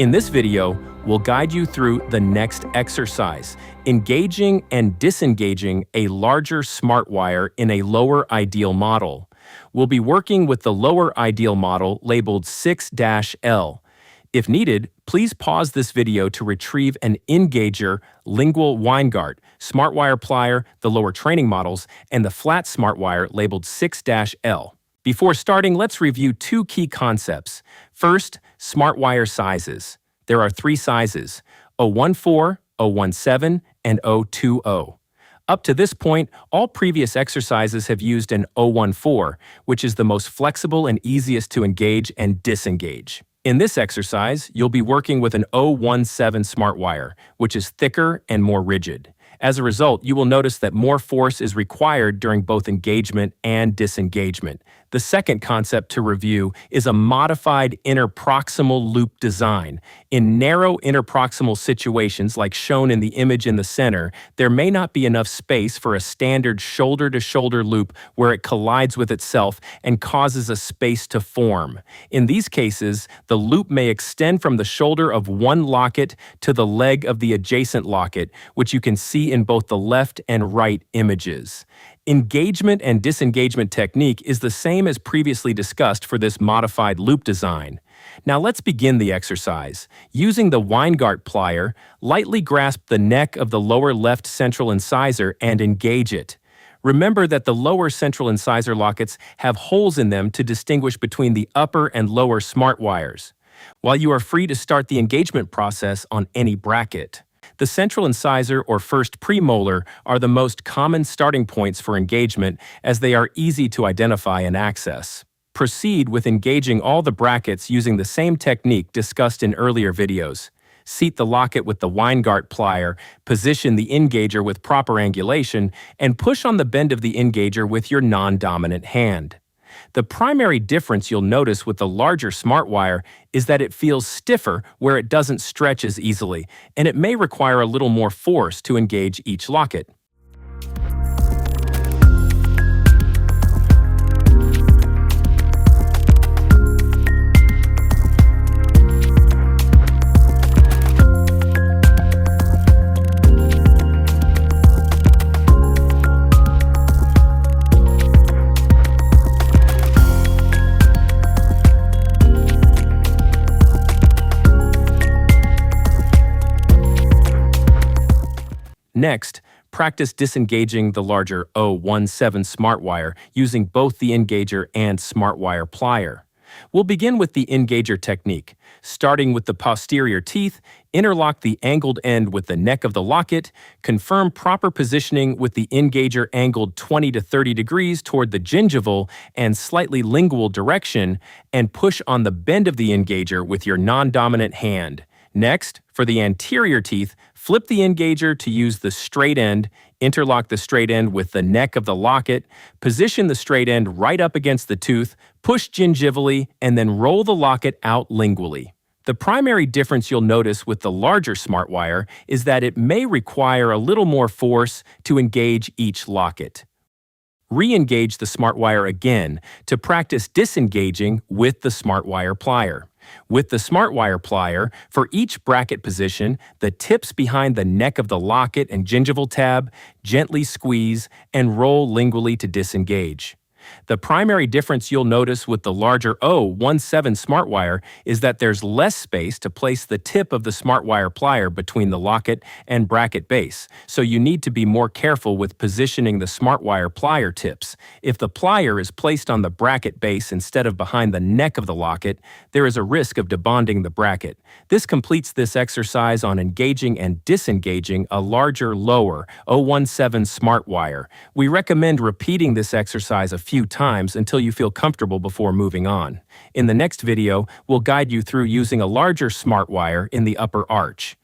In this video, we'll guide you through the next exercise, engaging and disengaging a larger Smartwire in a lower ideal model. We'll be working with the lower ideal model labeled 6-L. If needed, please pause this video to retrieve an engager, lingual Weingart, Smartwire plier, the lower training models, and the flat Smartwire labeled 6-L. Before starting, let's review two key concepts. First, Smartwire sizes. There are three sizes: 014, 017, and 020. Up to this point, all previous exercises have used an 014, which is the most flexible and easiest to engage and disengage. In this exercise, you'll be working with an 017 Smartwire, which is thicker and more rigid. As a result, you will notice that more force is required during both engagement and disengagement. The second concept to review is a modified interproximal loop design. In narrow interproximal situations like shown in the image in the center, there may not be enough space for a standard shoulder-to-shoulder loop where it collides with itself and causes a space to form. In these cases, the loop may extend from the shoulder of one locket to the leg of the adjacent locket, which you can see in both the left and right images. Engagement and disengagement technique is the same as previously discussed for this modified loop design. Now let's begin the exercise. Using the Weingart plier, lightly grasp the neck of the lower left central incisor and engage it. Remember that the lower central incisor lockets have holes in them to distinguish between the upper and lower Smartwires, while you are free to start the engagement process on any bracket. The central incisor or first premolar are the most common starting points for engagement, as they are easy to identify and access. Proceed with engaging all the brackets using the same technique discussed in earlier videos. Seat the locket with the Weingart plier, position the engager with proper angulation, and push on the bend of the engager with your non-dominant hand. The primary difference you'll notice with the larger Smartwire is that it feels stiffer where it doesn't stretch as easily, and it may require a little more force to engage each locket. Next, practice disengaging the larger 017 Smartwire using both the engager and Smartwire plier. We'll begin with the engager technique. Starting with the posterior teeth, interlock the angled end with the neck of the locket, confirm proper positioning with the engager angled 20 to 30 degrees toward the gingival and slightly lingual direction, and push on the bend of the engager with your non-dominant hand. Next, for the anterior teeth, flip the engager to use the straight end, interlock the straight end with the neck of the locket, position the straight end right up against the tooth, push gingivally, and then roll the locket out lingually. The primary difference you'll notice with the larger Smartwire is that it may require a little more force to engage each locket. Re-engage the Smartwire again to practice disengaging with the Smartwire plier. With the Smartwire plier, for each bracket position, the tips behind the neck of the locket and gingival tab, gently squeeze and roll lingually to disengage. The primary difference you'll notice with the larger 017 Smartwire is that there's less space to place the tip of the Smartwire plier between the locket and bracket base, so you need to be more careful with positioning the Smartwire plier tips. If the plier is placed on the bracket base instead of behind the neck of the locket, there is a risk of debonding the bracket. This completes this exercise on engaging and disengaging a larger, lower 017 Smartwire. We recommend repeating this exercise a few times until you feel comfortable before moving on. In the next video, we'll guide you through using a larger Smartwire in the upper arch.